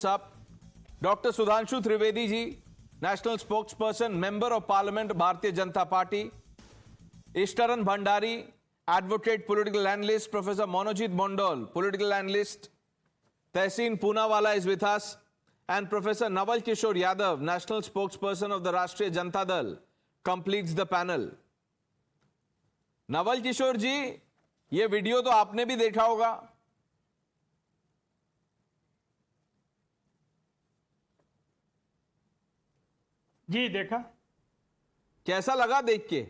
साहब, doctor Sudhanshu Trivedi ji, national spokesperson, member of parliament Bharatiya Janata Party, Ishwaran Bhandari, advocate, political analyst, professor Manojit Mandal, political analyst, Tehseen Poonawalla is with us, and Professor Naval Kishore Yadav, National Spokesperson of the Rashtriya Janata Dal, completes the panel. Naval Kishore ji, ये video तो आपने भी देखा होगा। जी देखा। कैसा लगा देख के?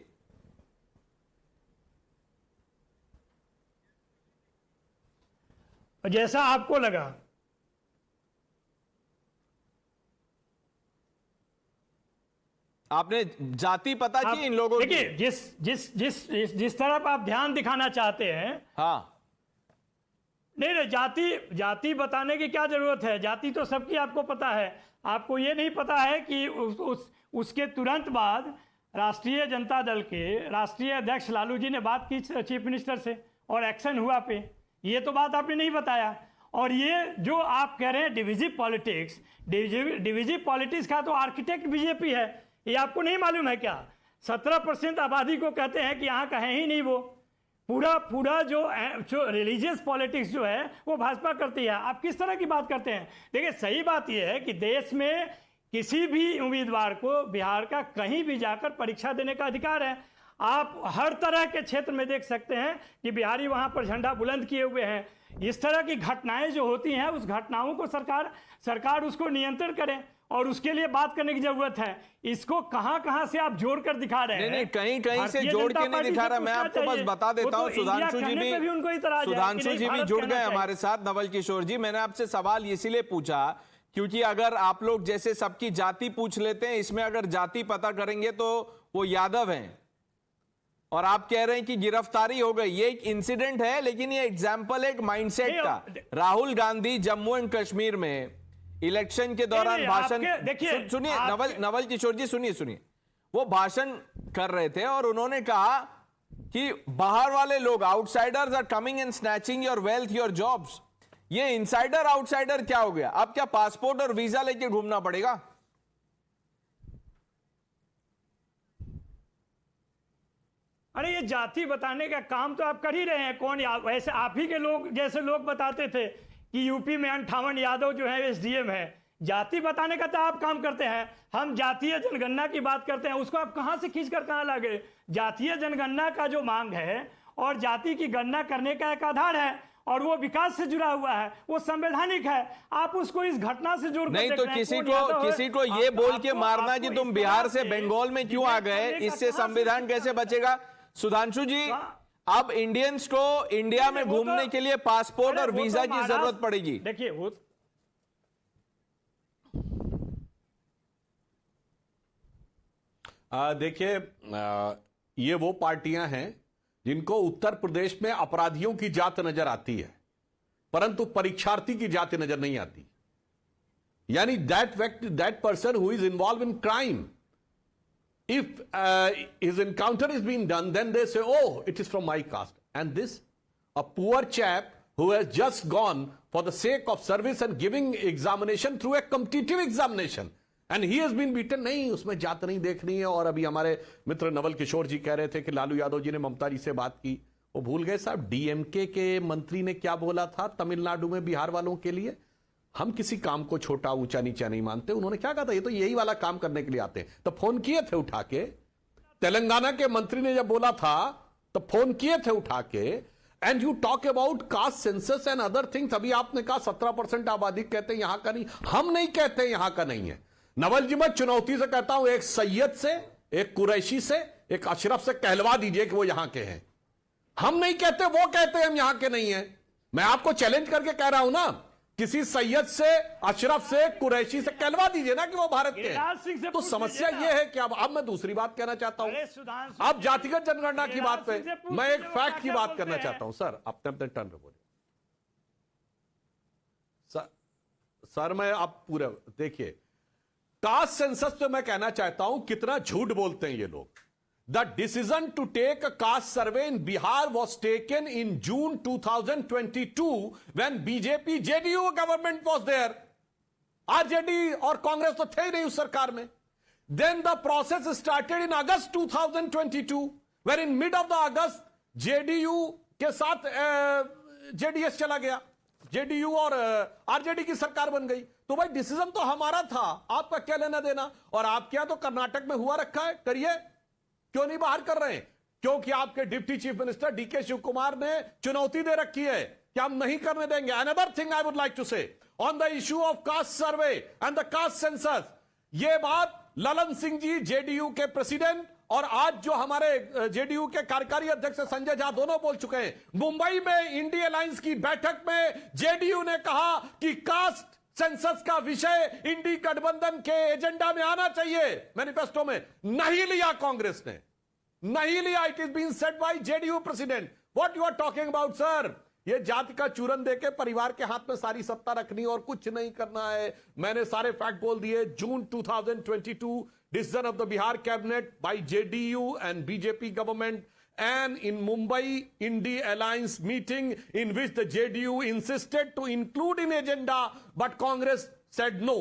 जैसा आपको लगा। आपने जाति पता की इन लोगों की? देखिए, जिस तरफ आप ध्यान दिखाना चाहते हैं। हाँ, नहीं, जाति बताने की क्या जरूरत है? जाति तो सबकी आपको पता है। आपको ये नहीं पता है कि उसके तुरंत बाद राष्ट्रीय जनता दल के राष्ट्रीय अध्यक्ष लालू जी ने बात की चीफ मिनिस्टर से और एक्शन हुआ पे। ये तो बात आपने नहीं बताया। और ये जो आप कह रहे हैं डिविजिव पॉलिटिक्स का तो आर्किटेक्ट बीजेपी है। ये आपको नहीं मालूम है क्या? 17% आबादी को कहते हैं कि यहाँ का है ही नहीं। वो पूरा जो रिलीजियस पॉलिटिक्स जो है वो भाजपा करती है। आप किस तरह की बात करते हैं? देखिए, सही बात यह है कि देश में किसी भी उम्मीदवार को बिहार का कहीं भी जाकर परीक्षा देने का अधिकार है। आप हर तरह के क्षेत्र में देख सकते हैं कि बिहारी वहां पर झंडा बुलंद किए हुए हैं। इस तरह की घटनाएं जो होती हैं, उस घटनाओं को सरकार उसको नियंत्रण करे और उसके लिए बात करने की जरूरत है। इसको कहां से आप जोड़ कर दिखा रहे हैं? नहीं, कहीं से जोड़ के नहीं दिखा रहा। मैं आपको बस बता देता हूं, सुधांशु जी भी जुड़ गए हमारे साथ। नवल किशोर जी, मैंने आपसे सवाल इसीलिए पूछा क्योंकि अगर आप लोग जैसे सबकी जाति पूछ लेते हैं, इसमें अगर जाति पता करेंगे तो वो यादव हैं और आप कह रहे हैं कि गिरफ्तारी हो गई। ये एक इंसिडेंट है, लेकिन ये एग्जाम्पल एक माइंडसेट का। राहुल गांधी जम्मू एंड कश्मीर में इलेक्शन के दौरान भाषण, सुनिए नवल किशोर जी, सुनिए, वो भाषण कर रहे थे और उन्होंने कहा कि बाहर वाले लोग, outsiders are coming and snatching your wealth, your jobs. ये इनसाइडर आउटसाइडर क्या हो गया? अब क्या पासपोर्ट और वीजा लेके घूमना पड़ेगा? अरे, ये जाति बताने का काम तो आप कर ही रहे हैं। कौन वैसे आप ही के लोग जैसे लोग बताते थे कि यूपी में 58 यादव जो है एसडीएम है। जाति बताने का तो आप काम करते हैं। हम जातीय जनगणना की बात करते हैं, उसको आप कहां से खींच कर कहां ला गए? जातीय जनगणना का जो मांग है और जाति की गणना करने का एक आधार है और वो विकास से जुड़ा हुआ है, वो संवैधानिक है। आप उसको इस घटना से जोड़ नहीं तो किसी को ये बोल के मारना कि तुम बिहार से बंगाल में क्यों आ गए, इससे संविधान कैसे बचेगा? सुधांशु जी, अब इंडियंस को इंडिया में घूमने के लिए पासपोर्ट और वीजा की जरूरत पड़ेगी। देखिए, ये वो पार्टियां हैं जिनको उत्तर प्रदेश में अपराधियों की जात नजर आती है, परंतु परीक्षार्थी की जात नजर नहीं आती। यानी that person who is involve in crime, if his encounter is being done, then they say, oh, it is from my caste. And this, a poor chap who has just gone for the sake of service and giving examination through a competitive examination, and he has been beaten. नहीं, उसमें जात नहीं देखनी है। और अभी हमारे मित्र नवल किशोर जी कह रहे थे कि लालू यादव जी ने ममता जी से बात की। वो भूल गए साहब, डीएमके के मंत्री ने क्या बोला था तमिलनाडु में बिहार वालों के लिए? हम किसी काम को छोटा ऊंचा नीचा नहीं मानते। उन्होंने क्या कहा था? ये तो यही वाला काम करने के लिए आते हैं। तो फोन किए थे उठा के। तेलंगाना के मंत्री ने जब बोला था तो फोन किए थे उठा के। And you talk about caste census and other things. अभी आपने कहा 17% आबादी कहते हैं यहां का नहीं। हम नहीं कहते यहां का नहीं है। नवल जी, मैं चुनौती से कहता हूं, एक सैयद से, एक कुरैशी से, एक अशरफ से कहलवा दीजिए कि वो यहां के हैं। हम नहीं कहते, वो कहते हैं हम यहां के नहीं है। मैं आपको चैलेंज करके कह रहा हूं ना, किसी सैयद से, अशरफ से, कुरैशी से कहलवा दीजिए ना कि वो भारत के हैं। तो समस्या ये है कि अब मैं दूसरी बात कहना चाहता हूं। अब जातिगत जनगणना की बात पे मैं एक फैक्ट की बात करना चाहता हूं। सर, अपने टर्न पे बोलिए। सर मैं आप पूरे देखिए, कास्ट सेंसस पे मैं कहना चाहता हूं कितना झूठ बोलते हैं ये लोग। The decision to take a caste survey in Bihar was taken in June 2022 when BJP JDU government was there. RJD और कांग्रेस तो थे ही नहीं उस सरकार में. Then the process started in August 2022, where in mid of the August JDU के साथ JDS चला गया, JDU और आरजेडी की सरकार बन गई. तो भाई डिसीजन तो हमारा था, आपका क्या लेना देना. और आपके यहां तो कर्नाटक में हुआ रखा है, करिए, क्यों नहीं बाहर कर रहे हैं? क्योंकि आपके deputy chief minister DK Shivakumar ने चुनौती दे रखी है कि हम नहीं करने देंगे. Another thing I would like to say on the issue of caste survey and the caste census, ये बात ललन सिंह जी जेडीयू के प्रेसिडेंट और आज जो हमारे जेडीयू के कार्यकारी अध्यक्ष संजय झा दोनों बोल चुके हैं. मुंबई में इंडी अलायंस की बैठक में जेडीयू ने कहा कि कास्ट सेंसस का विषय इंडी गठबंधन के एजेंडा में आना चाहिए, मैनिफेस्टो में. नहीं लिया कांग्रेस ने, नहीं लिया. It is been said by JDU president. What you are talking about sir? ये जाति का चूरन देके परिवार के हाथ में सारी सत्ता रखनी और कुछ नहीं करना है. मैंने सारे फैक्ट बोल दिए. जून 2022 decision of the Bihar cabinet by JDU and BJP government, and in Mumbai Indy alliance meeting in which the JDU insisted to include in agenda, but Congress said no.